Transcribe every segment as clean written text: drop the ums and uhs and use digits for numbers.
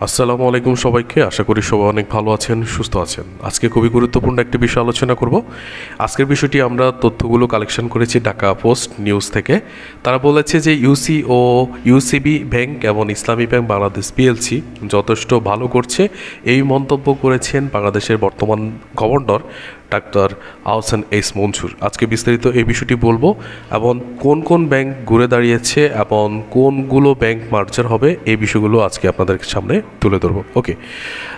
আসসালামু আলাইকুম সবাইকে। আশা করি সবাই অনেক ভালো আছেন, সুস্থ আছেন। আজকে খুবই গুরুত্বপূর্ণ একটি বিষয় আলোচনা করব। আজকের বিষয়টি আমরা তথ্যগুলো কালেকশন করেছি ঢাকা পোস্ট নিউজ থেকে। তারা বলেছে যে ইউসি ও ইউসিবি ব্যাংক এবং ইসলামী ব্যাংক বাংলাদেশ পিএলসি যথেষ্ট ভালো করছে, এই মন্তব্য করেছেন বাংলাদেশের বর্তমান গভর্নর ডাক্তার আহসান এইস মনসুর। আজকে বিস্তারিত এই বিষয়টি বলবো এবং কোন কোন ব্যাংক ঘুরে দাঁড়িয়েছে এবং কোনগুলো ব্যাংক মার্জার হবে এই বিষয়গুলো আজকে আপনাদের সামনে তুলে ধরবো। ওকে,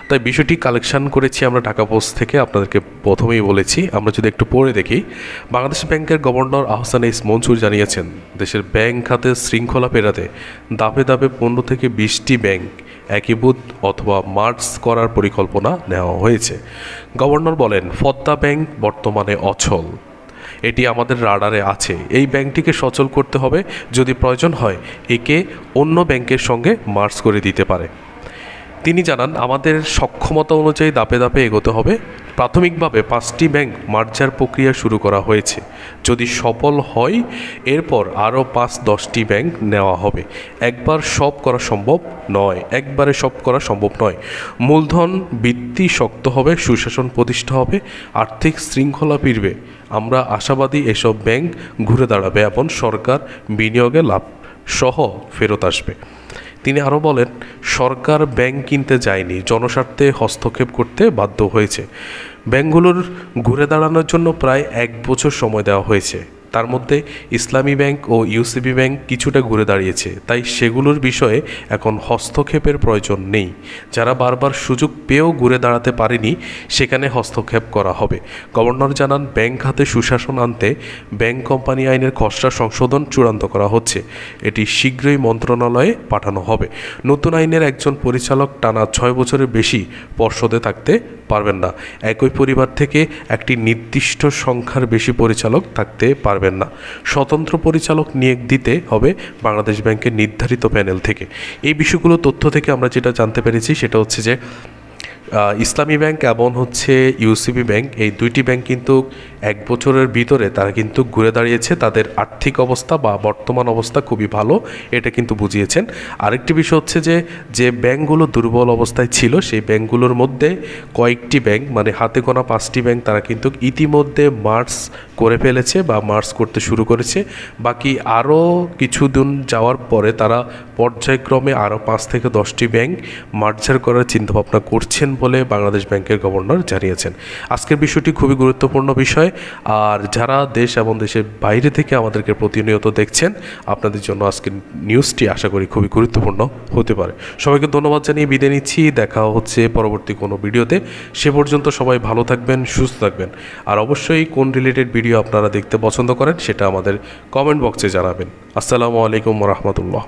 তাই বিষয়টি কালেকশন করেছি আমরা ঢাকা পোস্ট থেকে। আপনাদেরকে প্রথমেই বলেছি, আমরা যদি একটু পড়ে দেখি। বাংলাদেশ ব্যাংকের গভর্নর আহসান এইস মনসুর জানিয়েছেন, দেশের ব্যাংক খাতের শৃঙ্খলা পেরাতে ধাপে ধাপে 15 থেকে 20টি ব্যাংক একীভূত অথবা মার্জ করার পরিকল্পনা নেওয়া হয়েছে। গভর্নর বলেন, পদ্মা ব্যাংক বর্তমানে অচল, এটি আমাদের রাডারে আছে। এই ব্যাংকটিকে সচল করতে হবে, যদি প্রয়োজন হয় একে অন্য ব্যাংকের সঙ্গে মার্জ করে দিতে পারে। তিনি জানান, আমাদের সক্ষমতা অনুযায়ী ধাপে ধাপে এগোতে হবে। প্রাথমিকভাবে 5টি ব্যাংক মার্জার প্রক্রিয়া শুরু করা হয়েছে। যদি সফল হয় এরপর আরও 5-10টি ব্যাংক নেওয়া হবে। একবারে সব করা সম্ভব নয়। মূলধন ভিত্তি শক্ত হবে, সুশাসন প্রতিষ্ঠা হবে, আর্থিক শৃঙ্খলা ফিরবে। আমরা আশাবাদী এসব ব্যাংক ঘুরে দাঁড়াবে এবং সরকার বিনিয়োগে লাভ সহ ফেরত আসবে। তিনি আরও বলেন, সরকার ব্যাংক কিনতে যায়নি, জনস্বার্থে হস্তক্ষেপ করতে বাধ্য হয়েছে। ব্যাংকগুলোর ঘুরে দাঁড়ানোর জন্য প্রায় 1 বছর সময় দেওয়া হয়েছে। তার মধ্যে ইসলামী ব্যাংক ও ইউসিবি ব্যাংক কিছুটা ঘুরে দাঁড়িয়েছে, তাই সেগুলোর বিষয়ে এখন হস্তক্ষেপের প্রয়োজন নেই। যারা বারবার সুযোগ পেয়েও ঘুরে দাঁড়াতে পারেনি, সেখানে হস্তক্ষেপ করা হবে। গভর্নর জানান, ব্যাংক খাতে সুশাসন আনতে ব্যাংক কোম্পানি আইনের খসড়া সংশোধন চূড়ান্ত করা হচ্ছে। এটি শীঘ্রই মন্ত্রণালয়ে পাঠানো হবে। নতুন আইনের একজন পরিচালক টানা 6 বছরের বেশি পর্ষদে থাকতে পারবেন না। একই পরিবার থেকে একটি নির্দিষ্ট সংখ্যার বেশি পরিচালক থাকতে পারবেন না। স্বতন্ত্র পরিচালক নিয়োগ দিতে হবে বাংলাদেশ ব্যাংকের নির্ধারিত প্যানেল থেকে। এই বিষয়গুলো তথ্য থেকে আমরা যেটা জানতে পেরেছি সেটা হচ্ছে যে ইসলামী ব্যাংক এবং ইউসিবি ব্যাংক, এই দুইটি ব্যাংক কিন্তু 1 বছরের ভিতরে তারা কিন্তু ঘুরে দাঁড়িয়েছে। তাদের আর্থিক অবস্থা বা বর্তমান অবস্থা খুবই ভালো, এটা কিন্তু বুঝিয়েছেন। আরেকটি বিষয় হচ্ছে যে ব্যাংকগুলো দুর্বল অবস্থায় ছিল, সেই ব্যাংকগুলোর মধ্যে কয়েকটি ব্যাংক, মানে হাতে গোনা 5টি ব্যাংক, তারা কিন্তু ইতিমধ্যে মার্জ করে ফেলেছে বা মার্জ করতে শুরু করেছে। বাকি আরও কিছুদিন যাওয়ার পরে তারা পর্যায়ক্রমে আরও 5 থেকে 10টি ব্যাংক মার্জার করার চিন্তাভাবনা করছেন বলে বাংলাদেশ ব্যাংকের গভর্নর জানিয়েছেন। আজকের বিষয়টি খুবই গুরুত্বপূর্ণ বিষয়, আর যারা দেশ এবং দেশের বাইরে থেকে আমাদেরকে প্রতিনিয়ত দেখছেন, আপনাদের জন্য আজকের নিউজটি আশা করি খুবই গুরুত্বপূর্ণ হতে পারে। সবাইকে ধন্যবাদ জানিয়ে বিদায় নিচ্ছি। দেখা হচ্ছে পরবর্তী কোনো ভিডিওতে। সে পর্যন্ত সবাই ভালো থাকবেন, সুস্থ থাকবেন। আর অবশ্যই কোন রিলেটেড ভিডিও আপনারা দেখতে পছন্দ করেন সেটা আমাদের কমেন্ট বক্সে জানাবেন। আসসালামু আলাইকুম ওয়া রাহমাতুল্লাহ।